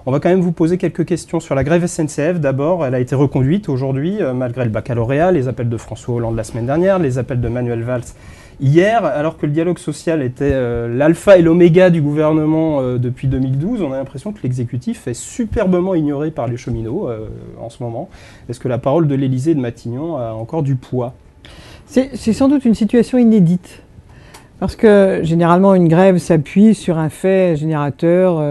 On va quand même vous poser quelques questions sur la grève SNCF. D'abord, elle a été reconduite aujourd'hui, malgré le baccalauréat, les appels de François Hollande la semaine dernière, les appels de Manuel Valls hier, alors que le dialogue social était l'alpha et l'oméga du gouvernement depuis 2012. On a l'impression que l'exécutif est superbement ignoré par les cheminots en ce moment. Est-ce que la parole de l'Élysée et de Matignon a encore du poids ? C'est sans doute une situation inédite. Parce que généralement, une grève s'appuie sur un fait générateur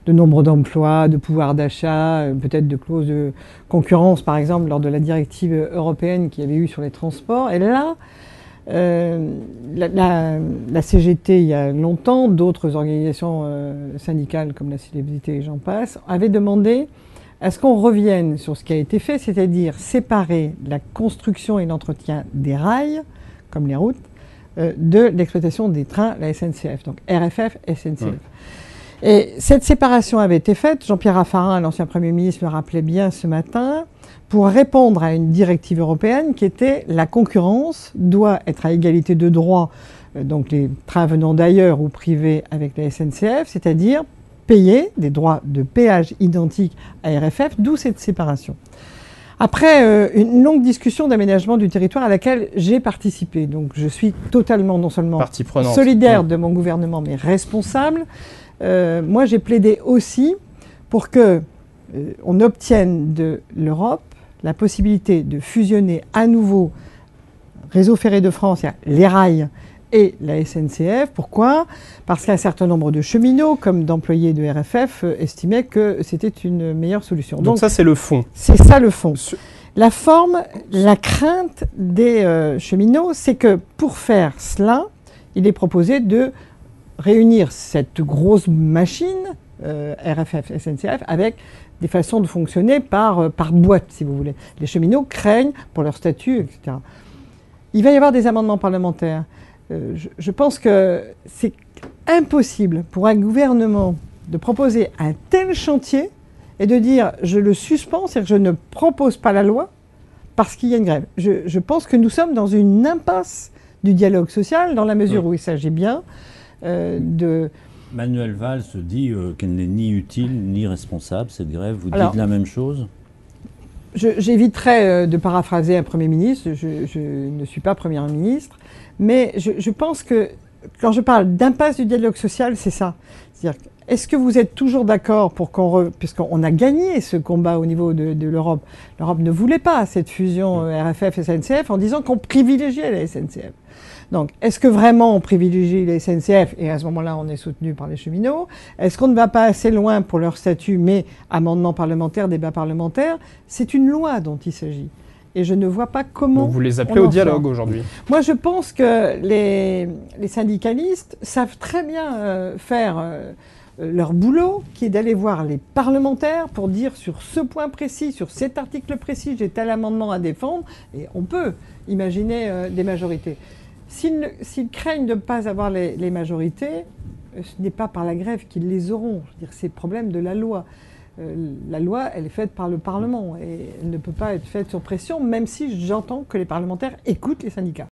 de nombre d'emplois, de pouvoir d'achat, peut-être de clauses de concurrence, par exemple, lors de la directive européenne qu'il y avait eu sur les transports. Et là, la CGT, il y a longtemps, d'autres organisations syndicales comme la Célébrité et j'en passe, avaient demandé à ce qu'on revienne sur ce qui a été fait, c'est-à-dire séparer la construction et l'entretien des rails, comme les routes, de l'exploitation des trains, la SNCF, donc RFF, SNCF. Et cette séparation avait été faite, Jean-Pierre Raffarin, l'ancien Premier ministre, le rappelait bien ce matin, pour répondre à une directive européenne qui était la concurrence doit être à égalité de droit, donc les trains venant d'ailleurs ou privés avec la SNCF, c'est-à-dire payer des droits de péage identiques à RFF, d'où cette séparation. Après une longue discussion d'aménagement du territoire à laquelle j'ai participé, donc je suis totalement non seulement solidaire de mon gouvernement, mais responsable, moi j'ai plaidé aussi pour que on obtienne de l'Europe la possibilité de fusionner à nouveau Réseau ferré de France, les rails et la SNCF. Pourquoi ? Parce qu'un certain nombre de cheminots, comme d'employés de RFF, estimaient que c'était une meilleure solution. Donc ça, c'est le fond. C'est ça le fond. La forme, la crainte des cheminots, c'est que pour faire cela, il est proposé de réunir cette grosse machine, RFF, SNCF, avec des façons de fonctionner par boîte, si vous voulez. Les cheminots craignent pour leur statut, etc. Il va y avoir des amendements parlementaires. Je pense que c'est impossible pour un gouvernement de proposer un tel chantier et de dire je le suspends, c'est-à-dire que je ne propose pas la loi parce qu'il y a une grève. Je pense que nous sommes dans une impasse du dialogue social dans la mesure où il s'agit bien de... Manuel Valls dit qu'elle n'est ni utile ni responsable, cette grève. Vous dites la même chose ? J'éviterai de paraphraser un Premier ministre, je ne suis pas Premier ministre, mais je pense que quand je parle d'impasse du dialogue social, c'est ça. C'est-à-dire, est-ce que vous êtes toujours d'accord pour puisqu'on a gagné ce combat au niveau de l'Europe, l'Europe ne voulait pas cette fusion RFF-SNCF en disant qu'on privilégiait la SNCF. Donc, est-ce que vraiment on privilégie la SNCF, et à ce moment-là, on est soutenu par les cheminots? Est-ce qu'on ne va pas assez loin pour leur statut, mais amendement parlementaire, débat parlementaire? C'est une loi dont il s'agit. Et je ne vois pas comment... Donc vous les appelez au dialogue aujourd'hui? Moi, je pense que les syndicalistes savent très bien faire leur boulot, qui est d'aller voir les parlementaires pour dire sur ce point précis, sur cet article précis, j'ai tel amendement à défendre, et on peut imaginer des majorités. S'ils craignent de ne pas avoir les majorités, ce n'est pas par la grève qu'ils les auront. Je veux dire, c'est le problème de la loi. La loi, elle est faite par le Parlement et elle ne peut pas être faite sur pression, même si j'entends que les parlementaires écoutent les syndicats.